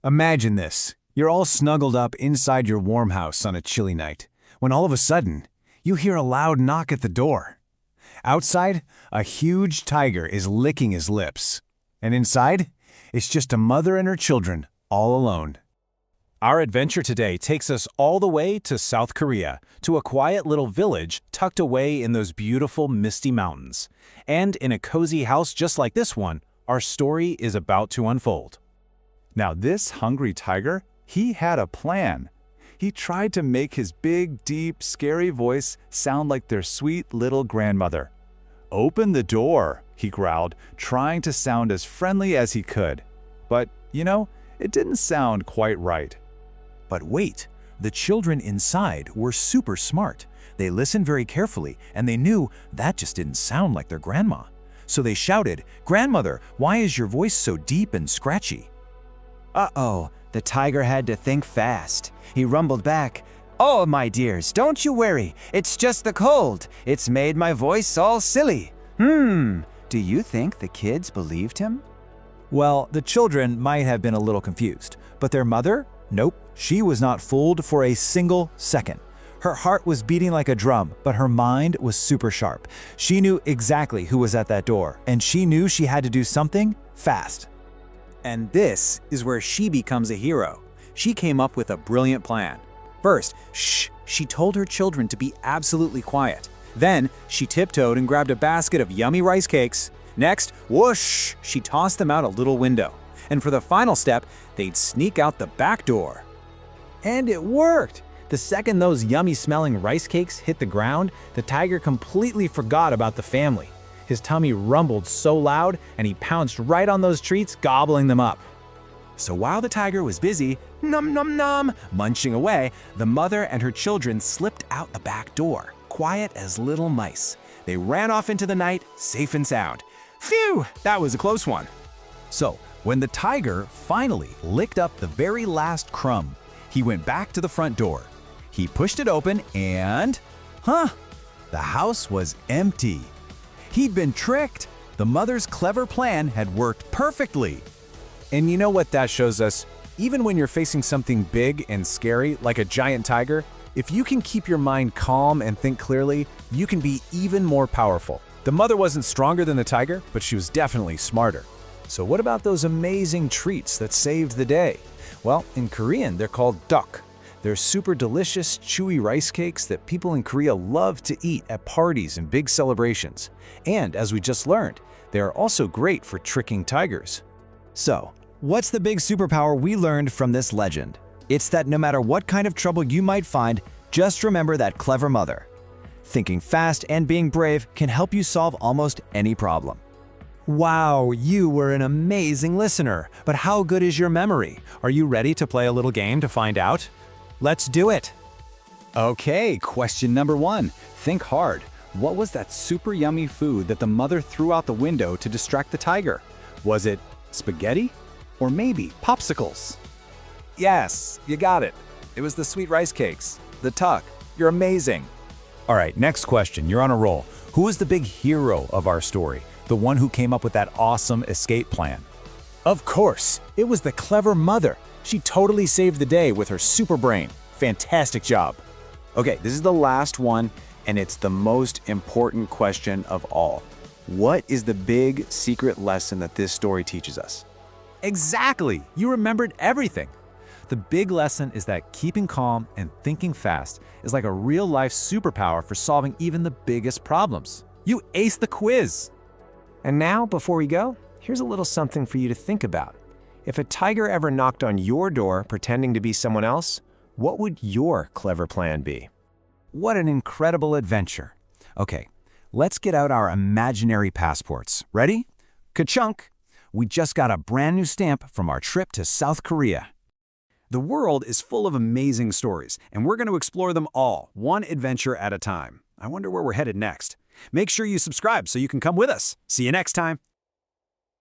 Imagine this. You're all snuggled up inside your warm house on a chilly night, when all of a sudden, you hear a loud knock at the door. Outside, a huge tiger is licking his lips. And inside, it's just a mother and her children, all alone. Our adventure today takes us all the way to South Korea, to a quiet little village tucked away in those beautiful misty mountains. And in a cozy house just like this one, our story is about to unfold. Now this hungry tiger, he had a plan. He tried to make his big, deep, scary voice sound like their sweet little grandmother. "Open the door," he growled, trying to sound as friendly as he could. But, it didn't sound quite right. But wait, the children inside were super smart. They listened very carefully, and they knew that just didn't sound like their grandma. So they shouted, "Grandmother, why is your voice so deep and scratchy?" Uh-oh, the tiger had to think fast. He rumbled back, "Oh, my dears, don't you worry. It's just the cold. It's made my voice all silly." Do you think the kids believed him? Well, the children might have been a little confused, but their mother? Nope, she was not fooled for a single second. Her heart was beating like a drum, but her mind was super sharp. She knew exactly who was at that door, and she knew she had to do something fast. And this is where she becomes a hero. She came up with a brilliant plan. First, she told her children to be absolutely quiet. Then, she tiptoed and grabbed a basket of yummy rice cakes. Next, whoosh, she tossed them out a little window. And for the final step, they'd sneak out the back door. And it worked! The second those yummy-smelling rice cakes hit the ground, the tiger completely forgot about the family. His tummy rumbled so loud, and he pounced right on those treats, gobbling them up. So while the tiger was busy, nom, munching away, the mother and her children slipped out the back door, quiet as little mice. They ran off into the night, safe and sound. Phew, that was a close one. So, when the tiger finally licked up the very last crumb, he went back to the front door. He pushed it open and… the house was empty. He'd been tricked. The mother's clever plan had worked perfectly. And you know what that shows us? Even when you're facing something big and scary, like a giant tiger, if you can keep your mind calm and think clearly, you can be even more powerful. The mother wasn't stronger than the tiger, but she was definitely smarter. So what about those amazing treats that saved the day? Well, in Korean, they're called Tteok. They're super delicious, chewy rice cakes that people in Korea love to eat at parties and big celebrations. And as we just learned, they are also great for tricking tigers. So, what's the big superpower we learned from this legend? It's that no matter what kind of trouble you might find, just remember that clever mother. Thinking fast and being brave can help you solve almost any problem. Wow, you were an amazing listener. But how good is your memory? Are you ready to play a little game to find out? Let's do it! Okay, question number 1. Think hard. What was that super yummy food that the mother threw out the window to distract the tiger? Was it spaghetti? Or maybe popsicles? Yes, you got it. It was the sweet rice cakes. The Tteok. You're amazing. All right, next question. You're on a roll. Who is the big hero of our story? The one who came up with that awesome escape plan? Of course, it was the clever mother. She totally saved the day with her super brain. Fantastic job. Okay, this is the last one, and it's the most important question of all. What is the big secret lesson that this story teaches us? Exactly! You remembered everything. The big lesson is that keeping calm and thinking fast is like a real-life superpower for solving even the biggest problems. You aced the quiz! And now, before we go, here's a little something for you to think about. If a tiger ever knocked on your door pretending to be someone else, what would your clever plan be? What an incredible adventure. Okay, let's get out our imaginary passports. Ready? Ka-chunk! We just got a brand new stamp from our trip to South Korea. The world is full of amazing stories, and we're going to explore them all, one adventure at a time. I wonder where we're headed next. Make sure you subscribe so you can come with us. See you next time.